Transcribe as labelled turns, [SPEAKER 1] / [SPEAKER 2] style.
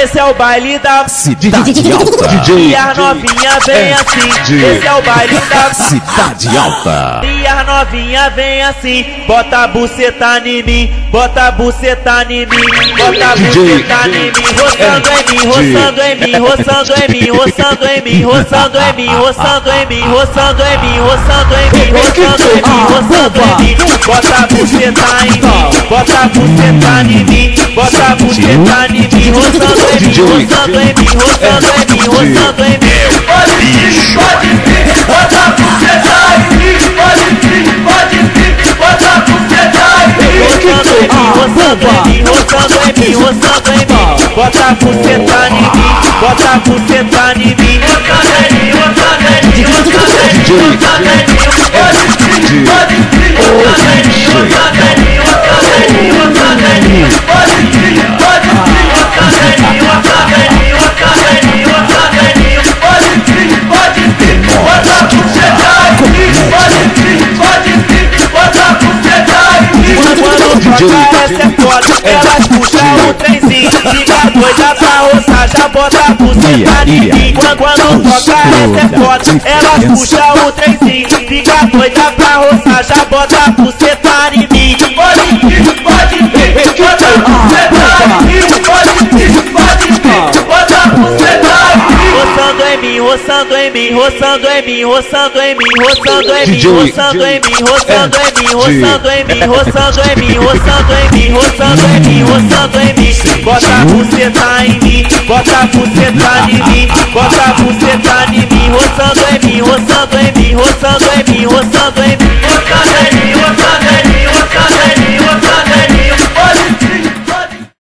[SPEAKER 1] esse é o baile da
[SPEAKER 2] Cidade Alta.
[SPEAKER 1] E as novinha vem assim, esse é o baile da
[SPEAKER 2] Cidade Alta.
[SPEAKER 1] E as novinha vem assim, bota a buceta em mim, bota a buceta em mim, bota a buceta em mim, roçando em mim, roçando em mim, roçando em mim, roçando em mim, roçando em mim, roçando em mim, roçando em mim, roçando em mim, roçando em mim, roçando em mim, bota a buceta em mim, bota a buceta em mim, bota a buceta em mim, roçando em mim, roçando em mim, roçando em mim, roçando em mim.
[SPEAKER 3] Pode vir, bota a buceta em mim, pode vir, bota a buceta em mim.
[SPEAKER 1] Roçando em mim, roçando em mim, roçando em mim, roçando em mim, bota a buceta em mim, bota a buceta em mim, roçando em mim, roçando em mim, roçando em mim, roçando em mim.
[SPEAKER 3] Pode vir, bota em mim, roçando em mim, roçando em mim, roçando em mim. Pode vir, bota em mim, roçando em mim, roçando em mim, roçando em mim, roçando em mim. Pode vir, bota a buceta em mim, pode vir, bota a buceta em mim.
[SPEAKER 1] Quando toca essa é foda, elas puxam o trenzinho, fica doida pra roçar, já bota a buceta em mim. Quando toca essa é foda, elas puxam o trenzinho, fica doida pra roçar, já bota a buceta em mim.
[SPEAKER 3] Pode vir, bota a buceta em mim, pode vir, bota a buceta em mim.
[SPEAKER 1] Roçando em mim, roçando em mim, roçando em mim, roçando em mim, roçando em mim, roçando em mim, roçando em mim, roçando em mim, roçando em mim, roçando em mim, roçando em mim, roçando em mim. Bota a buceta em mim, bota a buceta em mim, bota a buceta em mim, roçando em mim, roçando em mim, roçando em mim, roçando em mim.